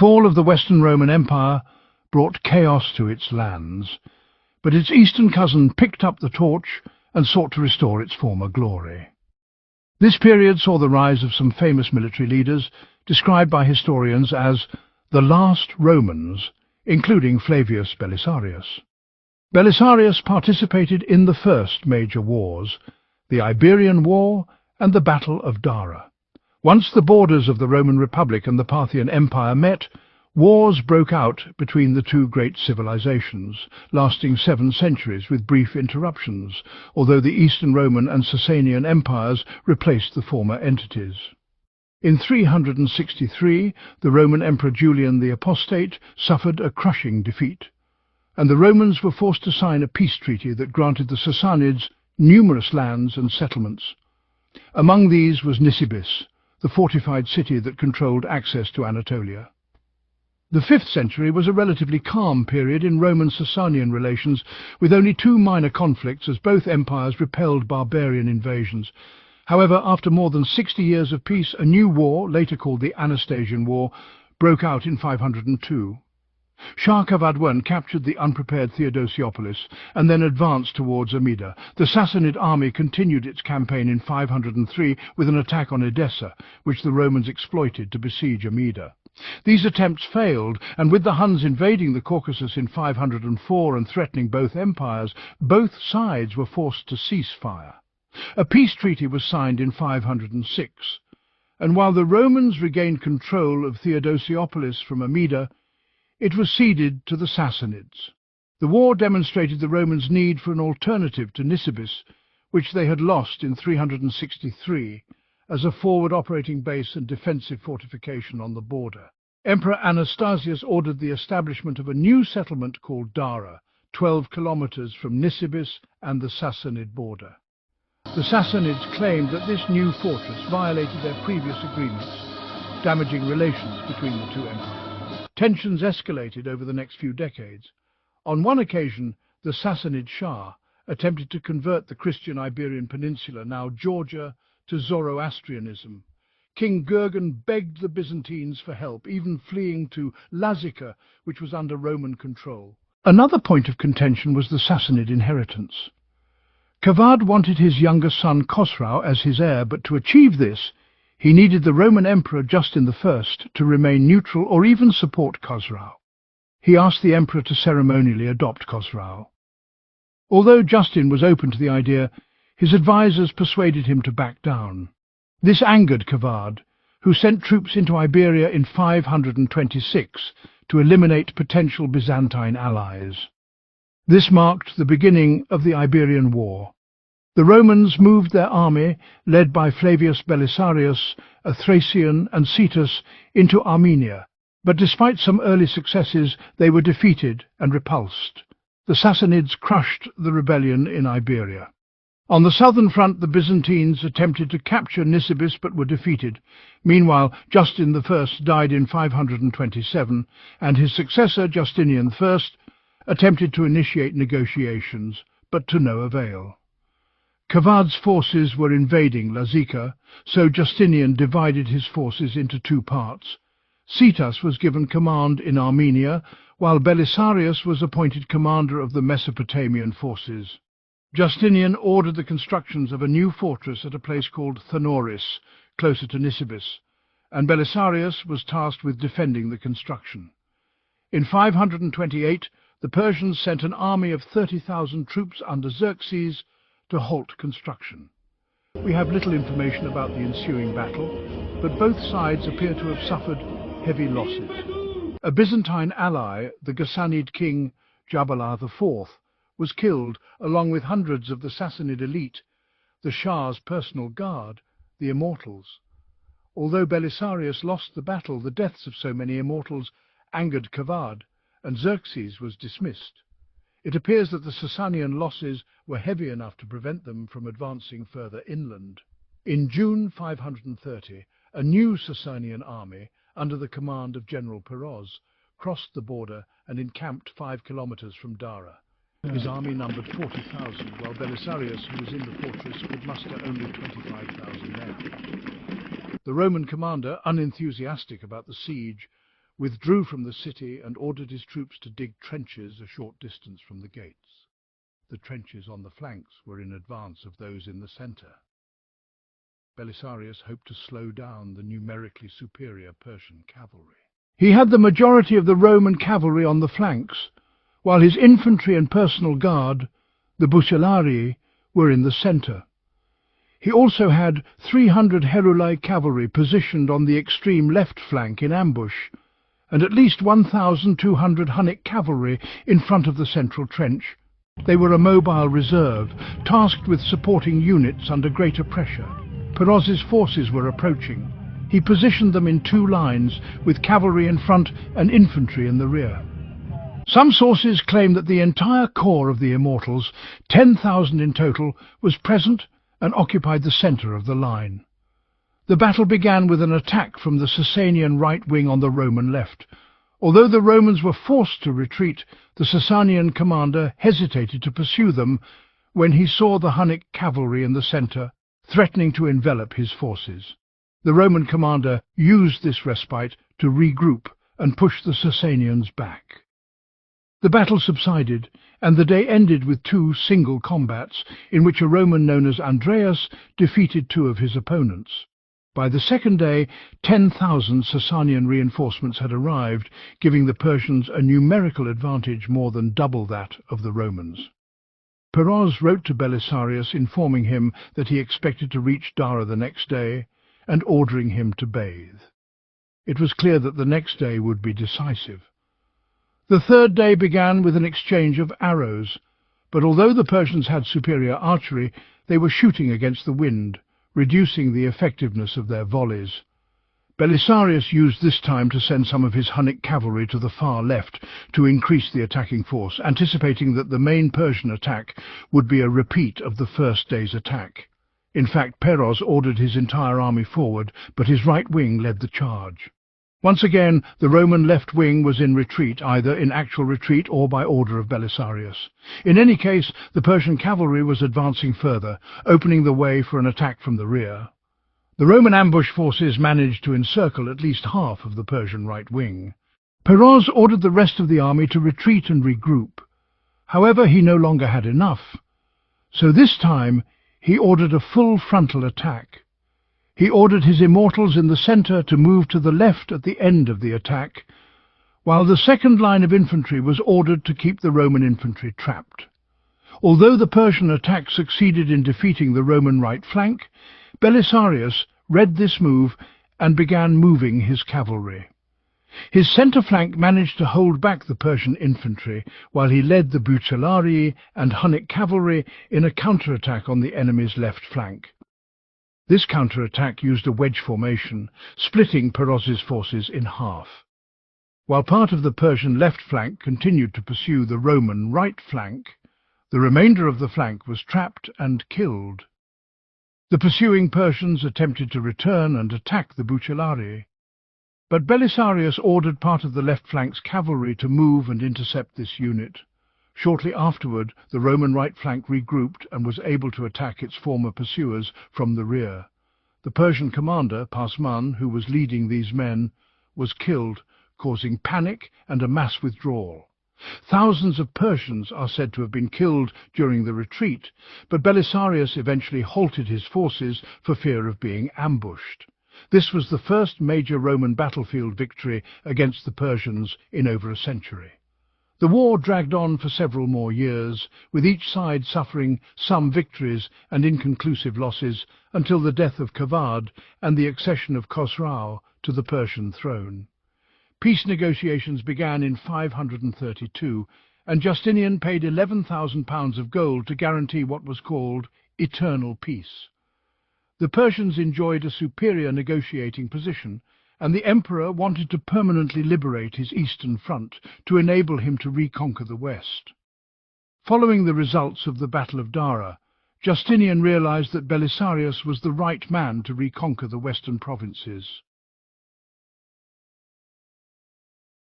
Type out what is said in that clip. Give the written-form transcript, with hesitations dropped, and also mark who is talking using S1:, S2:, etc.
S1: fall of the Western Roman Empire brought chaos to its lands, but its eastern cousin picked up the torch and sought to restore its former glory. This period saw the rise of some famous military leaders, described by historians as the last Romans, including Flavius Belisarius. Belisarius participated in the first major wars, the Iberian War and the Battle of Dara. Once the borders of the Roman Republic and the Parthian Empire met, wars broke out between the two great civilizations, lasting 7 centuries with brief interruptions, although the Eastern Roman and Sasanian empires replaced the former entities. In 363, the Roman Emperor Julian the Apostate suffered a crushing defeat, and the Romans were forced to sign a peace treaty that granted the Sassanids numerous lands and settlements. Among these was Nisibis, the fortified city that controlled access to Anatolia. The 5th century was a relatively calm period in Roman-Sassanian relations, with only 2 minor conflicts as both empires repelled barbarian invasions. However, after more than 60 years of peace, a new war, later called the Anastasian War, broke out in 502. Shah Kavad I captured the unprepared Theodosiopolis and then advanced towards Amida. The Sassanid army continued its campaign in 503 with an attack on Edessa, which the Romans exploited to besiege Amida. These attempts failed, and with the Huns invading the Caucasus in 504 and threatening both empires, both sides were forced to cease fire. A peace treaty was signed in 506, and while the Romans regained control of Theodosiopolis from Amida, it was ceded to the Sassanids. The war demonstrated the Romans' need for an alternative to Nisibis, which they had lost in 363, as a forward operating base and defensive fortification on the border. Emperor Anastasius ordered the establishment of a new settlement called Dara, 12 kilometers from Nisibis and the Sassanid border. The Sassanids claimed that this new fortress violated their previous agreements, damaging relations between the two empires. Tensions escalated over the next few decades. On one occasion, the Sassanid Shah attempted to convert the Christian Iberian Peninsula, now Georgia, to Zoroastrianism. King Gurgen begged the Byzantines for help, even fleeing to Lazica, which was under Roman control. Another point of contention was the Sassanid inheritance. Kavad wanted his younger son Khosrau as his heir, but to achieve this, he needed the Roman Emperor Justin I to remain neutral or even support Khosrau. He asked the emperor to ceremonially adopt Khosrau. Although Justin was open to the idea, his advisors persuaded him to back down. This angered Kavad, who sent troops into Iberia in 526 to eliminate potential Byzantine allies. This marked the beginning of the Iberian War. The Romans moved their army, led by Flavius Belisarius, a Thracian, and Cetus, into Armenia, but despite some early successes, they were defeated and repulsed. The Sassanids crushed the rebellion in Iberia. On the southern front, the Byzantines attempted to capture Nisibis but were defeated. Meanwhile, Justin I died in 527, and his successor, Justinian I, attempted to initiate negotiations, but to no avail. Kavad's forces were invading Lazica, so Justinian divided his forces into 2 parts. Cetus was given command in Armenia, while Belisarius was appointed commander of the Mesopotamian forces. Justinian ordered the constructions of a new fortress at a place called Thanoris, closer to Nisibis, and Belisarius was tasked with defending the construction. In 528, the Persians sent an army of 30,000 troops under Xerxes to halt construction. We have little information about the ensuing battle, but both sides appear to have suffered heavy losses. A Byzantine ally, the Ghassanid king Jabalah IV, was killed along with hundreds of the Sassanid elite, the Shah's personal guard, the Immortals. Although Belisarius lost the battle, the deaths of so many Immortals angered Kavad, and Xerxes was dismissed. It appears that the Sassanian losses were heavy enough to prevent them from advancing further inland. In June 530, a new Sassanian army, under the command of General Peroz, crossed the border and encamped 5 kilometers from Dara. His army numbered 40,000, while Belisarius, who was in the fortress, could muster only 25,000 men. The Roman commander, unenthusiastic about the siege, withdrew from the city and ordered his troops to dig trenches a short distance from the gates. The trenches on the flanks were in advance of those in the centre. Belisarius hoped to slow down the numerically superior Persian cavalry. He had the majority of the Roman cavalry on the flanks, while his infantry and personal guard, the Bucellarii, were in the centre. He also had 300 Herulae cavalry positioned on the extreme left flank in ambush, and at least 1,200 Hunnic cavalry in front of the central trench. They were a mobile reserve, tasked with supporting units under greater pressure. Peroz's forces were approaching. He positioned them in two lines, with cavalry in front and infantry in the rear. Some sources claim that the entire corps of the Immortals, 10,000 in total, was present and occupied the centre of the line. The battle began with an attack from the Sassanian right wing on the Roman left. Although the Romans were forced to retreat, the Sassanian commander hesitated to pursue them when he saw the Hunnic cavalry in the centre, threatening to envelop his forces. The Roman commander used this respite to regroup and push the Sassanians back. The battle subsided, and the day ended with two single combats, in which a Roman known as Andreas defeated two of his opponents. By the second day, 10,000 Sassanian reinforcements had arrived, giving the Persians a numerical advantage more than double that of the Romans. Peroz wrote to Belisarius informing him that he expected to reach Dara the next day, and ordering him to bathe. It was clear that the next day would be decisive. The third day began with an exchange of arrows, but although the Persians had superior archery, they were shooting against the wind, reducing the effectiveness of their volleys. Belisarius used this time to send some of his Hunnic cavalry to the far left to increase the attacking force, anticipating that the main Persian attack would be a repeat of the first day's attack. In fact, Peroz ordered his entire army forward, but his right wing led the charge. Once again, the Roman left wing was in retreat, either in actual retreat or by order of Belisarius. In any case, the Persian cavalry was advancing further, opening the way for an attack from the rear. The Roman ambush forces managed to encircle at least half of the Persian right wing. Peroz ordered the rest of the army to retreat and regroup. However, he no longer had enough. So this time, he ordered a full frontal attack. He ordered his Immortals in the centre to move to the left at the end of the attack, while the second line of infantry was ordered to keep the Roman infantry trapped. Although the Persian attack succeeded in defeating the Roman right flank, Belisarius read this move and began moving his cavalry. His centre flank managed to hold back the Persian infantry, while he led the Bucellarii and Hunnic cavalry in a counterattack on the enemy's left flank. This counterattack used a wedge formation, splitting Peroz's forces in half. While part of the Persian left flank continued to pursue the Roman right flank, the remainder of the flank was trapped and killed. The pursuing Persians attempted to return and attack the Bucellarii, but Belisarius ordered part of the left flank's cavalry to move and intercept this unit. Shortly afterward, the Roman right flank regrouped and was able to attack its former pursuers from the rear. The Persian commander, Pasman, who was leading these men, was killed, causing panic and a mass withdrawal. Thousands of Persians are said to have been killed during the retreat, but Belisarius eventually halted his forces for fear of being ambushed. This was the first major Roman battlefield victory against the Persians in over a century. The war dragged on for several more years, with each side suffering some victories and inconclusive losses until the death of Kavad and the accession of Khosrau to the Persian throne. Peace negotiations began in 532, and Justinian paid £11,000 of gold to guarantee what was called eternal peace. The Persians enjoyed a superior negotiating position, and the emperor wanted to permanently liberate his eastern front to enable him to reconquer the west. Following the results of the Battle of Dara, Justinian realized that Belisarius was the right man to reconquer the western provinces.